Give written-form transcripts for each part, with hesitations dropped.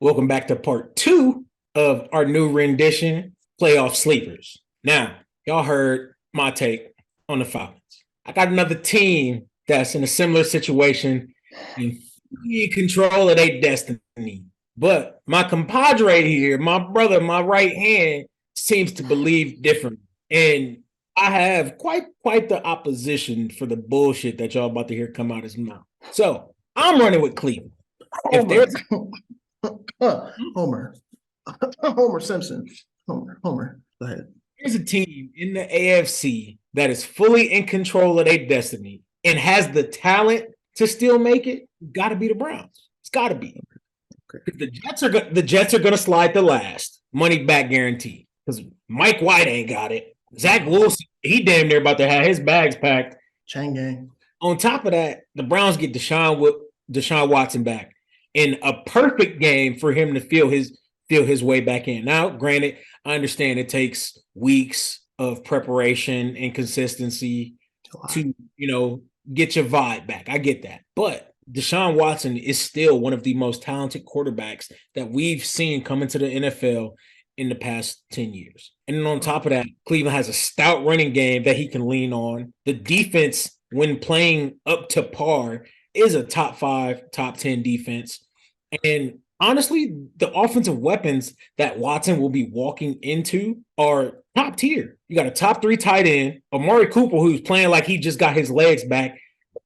Welcome back to part two of our new rendition, Playoff Sleepers. Now, y'all heard my take on the Falcons. I got another team that's in a similar situation in control of their destiny. But my compadre here, my brother, my right hand, seems to believe differently. And I have quite the opposition for the bullshit that y'all about to hear come out his mouth. So I'm running with Cleveland. If Homer, there's Homer, Homer Simpson, Homer. Go ahead. There's a team in the AFC that is fully in control of their destiny and has the talent to still make it, got to be the Browns. It's got to be. Okay. The Jets are going to slide the last money back guarantee because Mike White ain't got it. Zach Wilson, he damn near about to have his bags packed. Chain gang. On top of that, the Browns get Deshaun Watson back in a perfect game for him to feel his way back in. Now, granted, I understand it takes weeks of preparation and consistency to, get your vibe back. I get that. But Deshaun Watson is still one of the most talented quarterbacks that we've seen come into the NFL in the past 10 years. And then on top of that, Cleveland has a stout running game that he can lean on. The defense, when playing up to par, is a top 5, top 10 defense. And honestly, the offensive weapons that Watson will be walking into are top tier. You got a top 3 tight end, Amari Cooper, who's playing like he just got his legs back,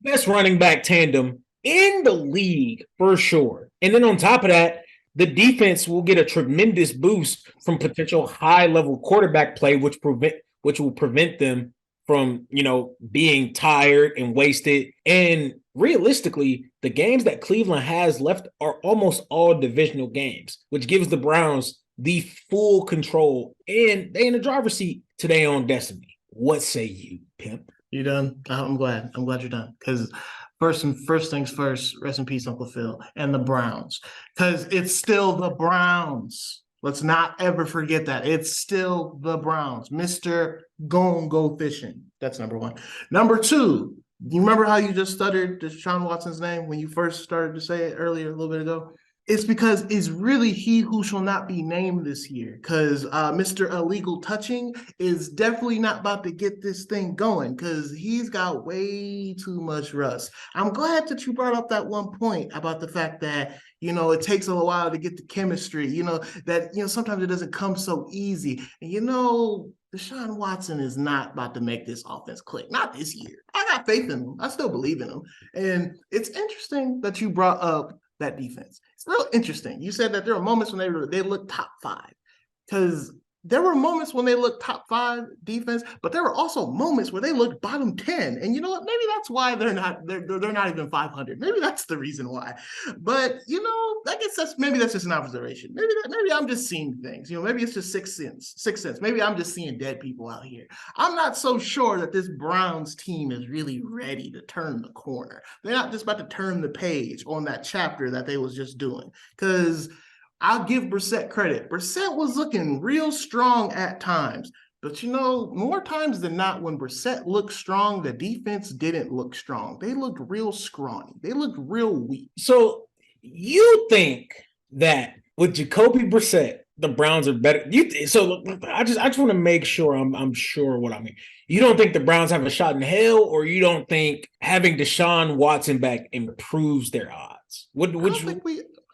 best running back tandem in the league for sure. And then on top of that, the defense will get a tremendous boost from potential high-level quarterback play, which will prevent them from, being tired and wasted. And realistically, the games that Cleveland has left are almost all divisional games, which gives the Browns the full control, and they in the driver's seat to their own destiny. What say you, pimp? You done? I'm glad you're done. Because first things first, rest in peace, Uncle Phil, and the Browns. Because it's still the Browns. Let's not ever forget that. It's still the Browns. Mr. Go fishing. That's number one. Number two, you remember how you just stuttered Deshaun Watson's name when you first started to say it earlier, a little bit ago? It's because it's really he who shall not be named this year, because Mr. Illegal Touching is definitely not about to get this thing going because he's got way too much rust. I'm glad that you brought up that one point about the fact that, it takes a while to get the chemistry, that, sometimes it doesn't come so easy. And, Deshaun Watson is not about to make this offense click. Not this year. I got faith in him. I still believe in him. And it's interesting that you brought up that defense. It's real interesting. You said that there were moments when they looked top 5, because there were moments when they looked top 5 defense, but there were also moments where they looked bottom 10. And you know what? Maybe that's why they're not even 500. Maybe that's the reason why. But I guess that's just an observation. Maybe I'm just seeing things. Maybe it's just sixth sense. Maybe I'm just seeing dead people out here. I'm not so sure that this Browns team is really ready to turn the corner. They're not just about to turn the page on that chapter that they was just doing. Because I'll give Brissett credit. Brissett was looking real strong at times. But, more times than not, when Brissett looked strong, the defense didn't look strong. They looked real scrawny. They looked real weak. So you think that with Jacoby Brissett, the Browns are better? I just want to make sure I'm sure what I mean. You don't think the Browns have a shot in hell, or you don't think having Deshaun Watson back improves their odds?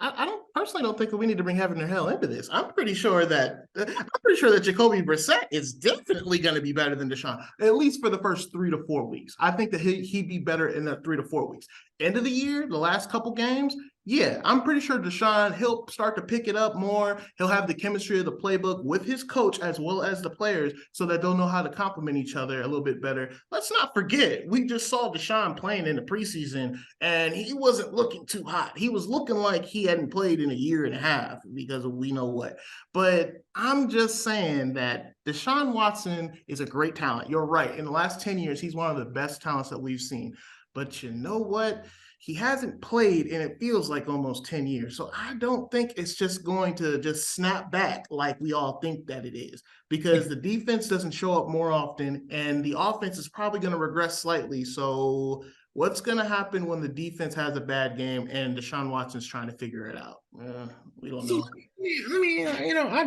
I personally don't think that we need to bring heaven or hell into this. I'm pretty sure that Jacoby Brissett is definitely going to be better than Deshaun, at least for the first 3 to 4 weeks. I think that he'd be better in the 3 to 4 weeks. End of the year, the last couple games, yeah, I'm pretty sure Deshaun, he'll start to pick it up more. He'll have the chemistry of the playbook with his coach as well as the players so that they'll know how to complement each other a little bit better. Let's not forget, we just saw Deshaun playing in the preseason, and he wasn't looking too hot. He was looking like he hadn't played in a year and a half because of we know what. But I'm just saying that Deshaun Watson is a great talent. You're right. In the last 10 years, he's one of the best talents that we've seen. But you know what? He hasn't played, and it feels like almost 10 years. So I don't think it's just going to just snap back like we all think that it is, because the defense doesn't show up more often, and the offense is probably going to regress slightly. So What's going to happen when the defense has a bad game and Deshaun Watson's trying to figure it out? We don't know. I mean,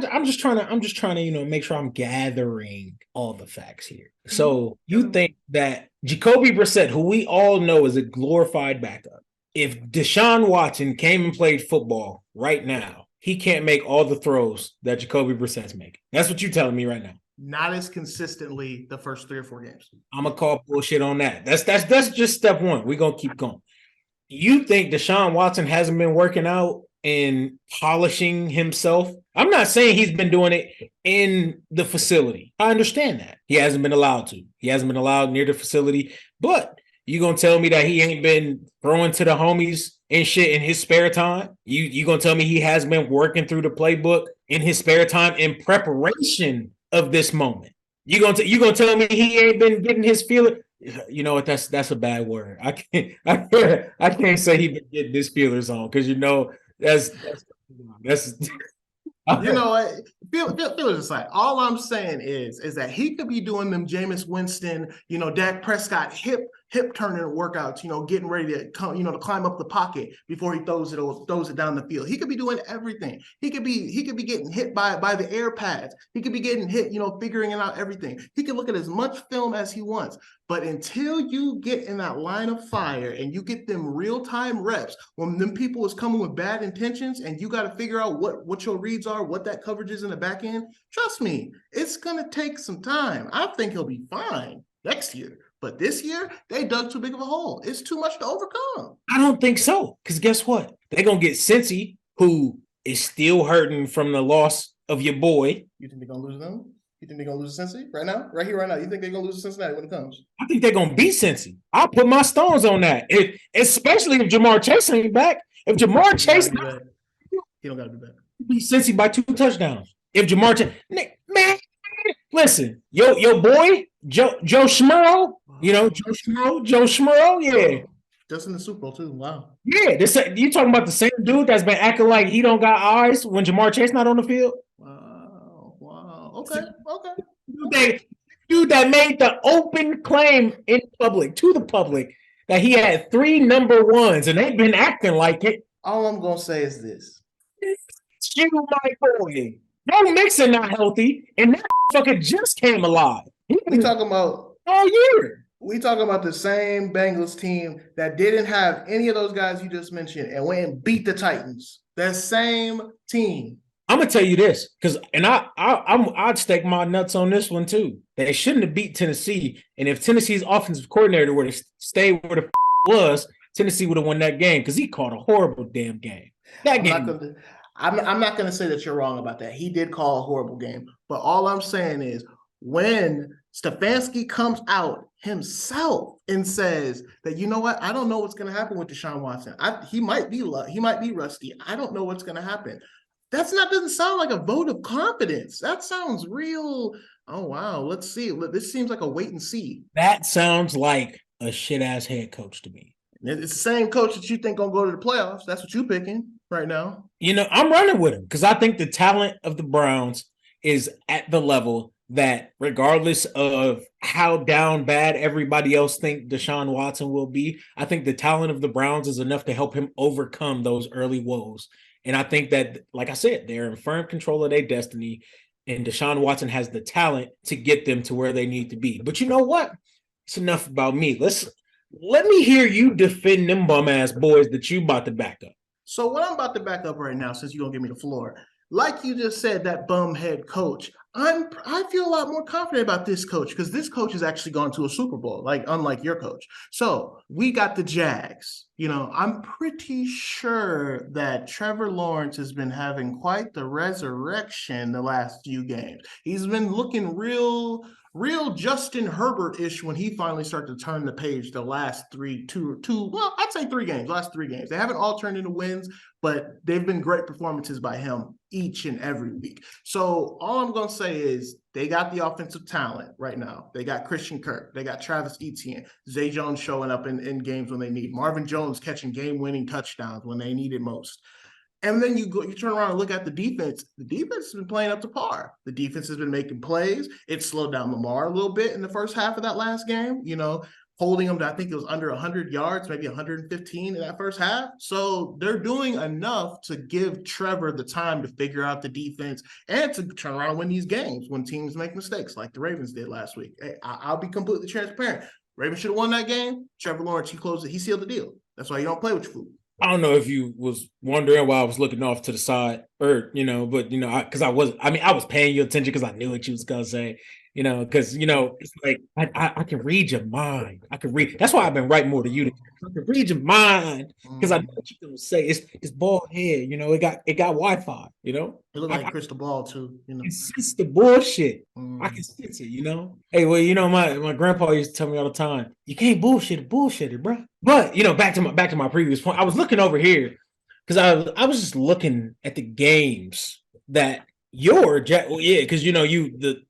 I'm just trying to, make sure I'm gathering all the facts here. So you think that Jacoby Brissett, who we all know is a glorified backup, if Deshaun Watson came and played football right now, he can't make all the throws that Jacoby Brissett's making. That's what you're telling me right now. Not as consistently the first 3 or 4 games. I'm gonna call bullshit on that. That's just step one. We're gonna keep going. You think Deshaun Watson hasn't been working out and polishing himself? I'm not saying he's been doing it in the facility. I understand that. He hasn't been allowed to. He hasn't been allowed near the facility. But you gonna tell me that he ain't been throwing to the homies and shit in his spare time? You gonna tell me he has been working through the playbook in his spare time in preparation of this moment? You gonna tell me he ain't been getting his feeling? You know what? That's a bad word. I can't say he been getting his feelers on, because that's you know what? Feelers aside, all I'm saying is that he could be doing them Jameis Winston, Dak Prescott hip turning workouts, getting ready to come, to climb up the pocket before he throws it down the field. He could be doing everything. He could be getting hit by the air pads. He could be getting hit, figuring out everything. He can look at as much film as he wants. But until you get in that line of fire and you get them real-time reps, when them people is coming with bad intentions and you got to figure out what your reads are, what that coverage is in the back end, trust me, it's going to take some time. I think he'll be fine next year. But this year, they dug too big of a hole. It's too much to overcome. I don't think so. Because guess what? They're going to get Cincy, who is still hurting from the loss of your boy. You think they're going to lose them? You think they're going to lose to Cincy right now? Right here, right now. You think they're going to lose to Cincinnati when it comes? I think they're going to beat Cincy. I'll put my stones on that. Especially if Jamar Chase ain't back. If Jamar Chase... He don't got to be back. Beat Cincy by 2 touchdowns. If Jamar Chase... Man, listen. Your boy, Joe Schmo, Joe Schmo, yeah. Just in the Super Bowl, too. Wow. Yeah, you talking about the same dude that's been acting like he don't got eyes when Jamar Chase not on the field? Wow. Okay. Dude that made the open claim to the public, that he had 3 number ones, and they've been acting like it. All I'm going to say is this. You, my boy. Joe Mixon not healthy, and that fucker just came alive. We talking about all year. We talking about the same Bengals team that didn't have any of those guys you just mentioned and went and beat the Titans. That same team. I'm gonna tell you this, because I'd stake my nuts on this one too. They shouldn't have beat Tennessee, and if Tennessee's offensive coordinator would have stayed where the was, Tennessee would have won that game, because he called a horrible damn game. I'm not going to say that you're wrong about that. He did call a horrible game. But all I'm saying is, when Stefanski comes out himself and says that, you know what, I don't know what's going to happen with Deshaun Watson. He might be rusty. I don't know what's going to happen. Doesn't sound like a vote of confidence. That sounds real. Oh, wow. Let's see. This seems like a wait and see. That sounds like a shit-ass head coach to me. It's the same coach that you think going to go to the playoffs. That's what you're picking right now. I'm running with him, because I think the talent of the Browns is at the level that, regardless of how down bad everybody else think Deshaun Watson will be, I think the talent of the Browns is enough to help him overcome those early woes. And I think that, like I said, they're in firm control of their destiny, and Deshaun Watson has the talent to get them to where they need to be. But you know what? It's enough about me. Let me hear you defend them bum-ass boys that you about to back up. So what I'm about to back up right now, since you're going to give me the floor, like you just said, that bum head coach, I feel a lot more confident about this coach, because this coach has actually gone to a Super Bowl, unlike your coach. So we got the Jags. I'm pretty sure that Trevor Lawrence has been having quite the resurrection the last few games. He's been looking real Justin Herbert-ish when he finally started to turn the page the last three games, last 3 games. They haven't all turned into wins, but they've been great performances by him each and every week. So all I'm going to say is they got the offensive talent right now. They got Christian Kirk. They got Travis Etienne. Zay Jones showing up in games when they need. Marvin Jones catching game-winning touchdowns when they need it most. And then you turn around and look at the defense. The defense has been playing up to par. The defense has been making plays. It slowed down Lamar a little bit in the first half of that last game. holding them to, I think it was under 100 yards, maybe 115 in that first half. So they're doing enough to give Trevor the time to figure out the defense and to turn around and win these games when teams make mistakes like the Ravens did last week. Hey, I'll be completely transparent. Ravens should have won that game. Trevor Lawrence, he closed it. He sealed the deal. That's why you don't play with your food. I don't know if you was wondering why I was looking off to the side, or but because I was paying you attention because I knew what you was gonna say, because it's like I can read your mind. I can read. That's why I've been writing more to you. I can read your mind because I know what you're gonna say. It's bald head. It got Wi-Fi. It looked like crystal ball too. It's the bullshit. I can sense it. Hey, well, my grandpa used to tell me all the time, you can't bullshit it, bro. But back to my previous point, I was looking over here because I was just looking at the games that because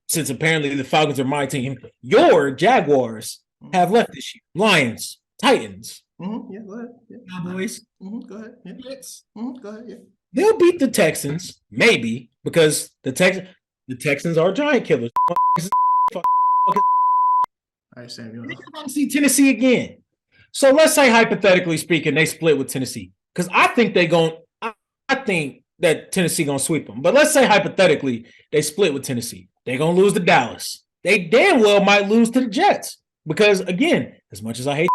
since apparently the Falcons are my team, your Jaguars have left this year. Lions, Titans. Mm-hmm. Yeah, go ahead. Yeah. Cowboys. Mm-hmm. Go ahead. Yeah. Mm-hmm. Go ahead. Yeah. They'll beat the Texans, maybe, because the Texans are giant killers. All right, Samuel. I want to see Tennessee again. So let's say, hypothetically speaking, they split with Tennessee. Because I think I think that Tennessee going to sweep them. But let's say, hypothetically, they split with Tennessee. They're going to lose to Dallas. They damn well might lose to the Jets. Because, again, as much as I hate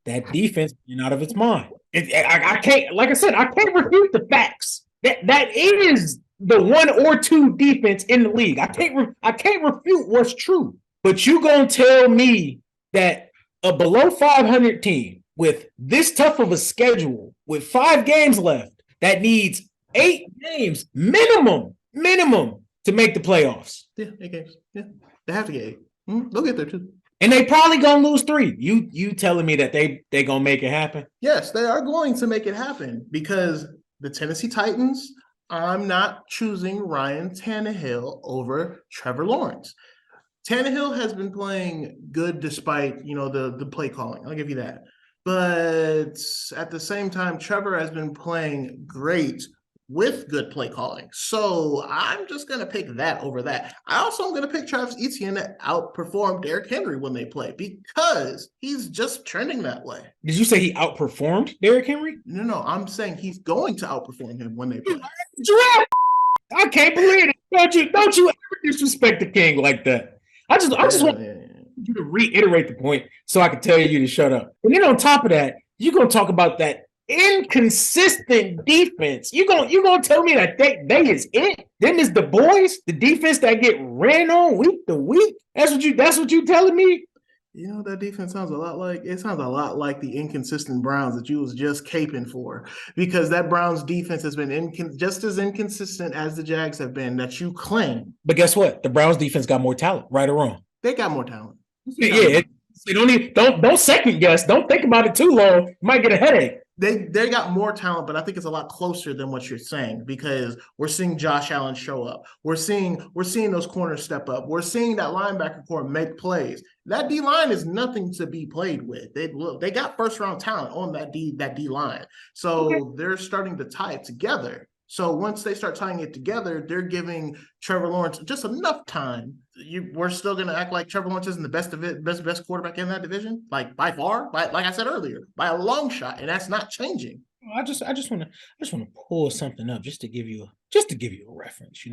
that defense being out of its mind. I can't, like I said, I can't refute the facts. That is the 1 or 2 defense in the league. I can't refute what's true. But you gonna tell me that a below 500 team with this tough of a schedule, with 5 games left, that needs 8 games minimum to make the playoffs? Yeah, 8 games. Yeah, they have to get 8. They'll get there too. And they probably gonna lose 3. You telling me that they gonna make it happen? Yes, they are going to make it happen because the Tennessee Titans, I'm not choosing Ryan Tannehill over Trevor Lawrence. Tannehill has been playing good despite, the play calling. I'll give you that. But at the same time, Trevor has been playing great with good play calling. So I'm just going to pick that over that. I also am going to pick Travis Etienne to outperform Derrick Henry when they play because he's just trending that way. Did you say he outperformed Derrick Henry? No. I'm saying he's going to outperform him when they play. I can't believe it. Don't you ever disrespect the king like that. I just want you to reiterate the point so I can tell you to shut up. And then on top of that, you're going to talk about that inconsistent defense. You gonna tell me that they is it? Them is the boys, the defense that get ran on week to week. That's what you telling me? That defense sounds a lot like the inconsistent Browns that you was just caping for, because that Browns defense has been just as inconsistent as the Jags have been that you claim. But guess what? The Browns defense got more talent, right or wrong? They got more talent. Yeah. Don't second guess. Don't think about it too long. You might get a headache. They got more talent, but I think it's a lot closer than what you're saying because we're seeing Josh Allen show up. We're seeing those corners step up. We're seeing that linebacker core make plays. That D line is nothing to be played with. They got first round talent on that D line, so they're starting to tie it together. So once they start tying it together, they're giving Trevor Lawrence just enough time. We're still going to act like Trevor Lawrence isn't the best quarterback in that division, like by far, like I said earlier, by a long shot, and that's not changing. I just want to pull something up just to give you a reference,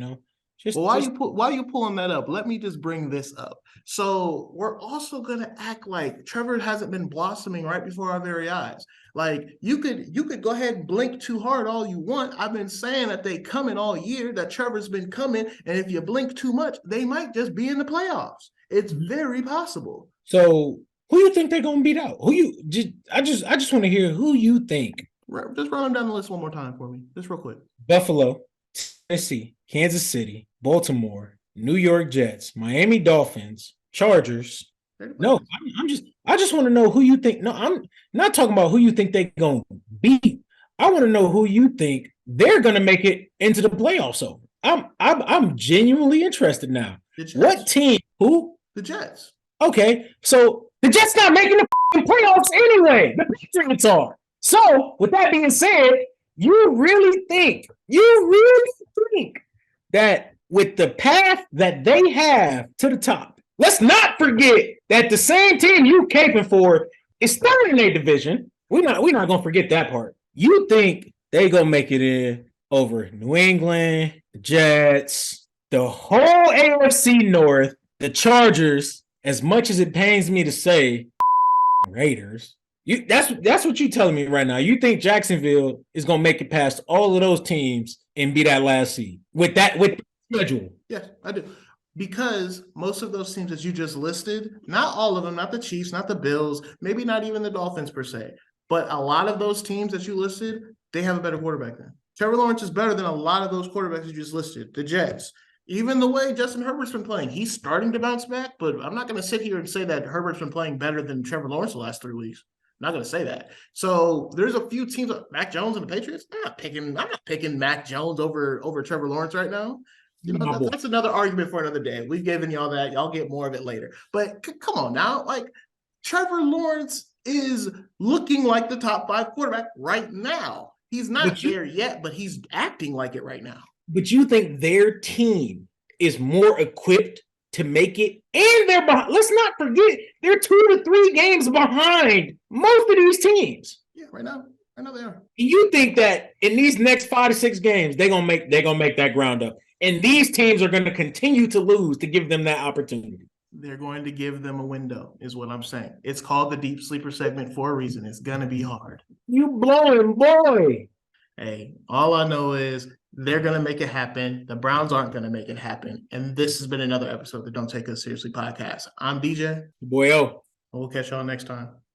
While you pulling that up, let me just bring this up. So we're also going to act like Trevor hasn't been blossoming right before our very eyes. Like you could go ahead and blink too hard all you want. I've been saying that they coming all year, that Trevor's been coming, and if you blink too much, they might just be in the playoffs. It's very possible. So who you think they're going to beat out? I just want to hear who you think. Just run them down the list one more time for me, just real quick. Buffalo, Tennessee, Kansas City, Baltimore, New York Jets, Miami Dolphins, Chargers. No, I just want to know who you think. No, I'm not talking about who you think they're going to beat. I want to know who you think they're going to make it into the playoffs over. I'm genuinely interested now. What team? Who? The Jets. Okay, so the Jets not making the playoffs anyway. The Patriots are. So, with that being said, you really think that with the path that they have to the top, Let's not forget that the same team you caping for is third in their division. We're not gonna forget that part. You think they gonna make it in over New England, the Jets, the whole AFC North, the Chargers, as much as it pains me to say, Raiders. That's what you're telling me right now. You think Jacksonville is gonna make it past all of those teams and be that last seed with schedule? Yes, I do. Because most of those teams that you just listed, not all of them, not the Chiefs, not the Bills, maybe not even the Dolphins per se, but a lot of those teams that you listed, they have a better quarterback than. Trevor Lawrence is better than a lot of those quarterbacks you just listed. The Jets, even the way Justin Herbert's been playing, he's starting to bounce back, but I'm not going to sit here and say that Herbert's been playing better than Trevor Lawrence the last 3 weeks. I'm not going to say that. So there's a few teams, Mac Jones and the Patriots. I'm not picking Mac Jones over Trevor Lawrence right now. That's another argument for another day. We've given y'all that. Y'all get more of it later. But come on now. Like, Trevor Lawrence is looking like the top 5 quarterback right now. He's not there yet, but he's acting like it right now. But you think their team is more equipped to make it? And they're behind. Let's not forget, they're 2 to 3 games behind most of these teams. Yeah, right now. I know they are. You think that in these next 5 to 6 games, they're gonna make that ground up. And these teams are going to continue to lose to give them that opportunity. They're going to give them a window, is what I'm saying. It's called the Deep Sleeper segment for a reason. It's going to be hard. You blowing, boy. Hey, all I know is they're going to make it happen. The Browns aren't going to make it happen. And this has been another episode of the Don't Take Us Seriously podcast. I'm DJ. Boyo. We'll catch y'all next time.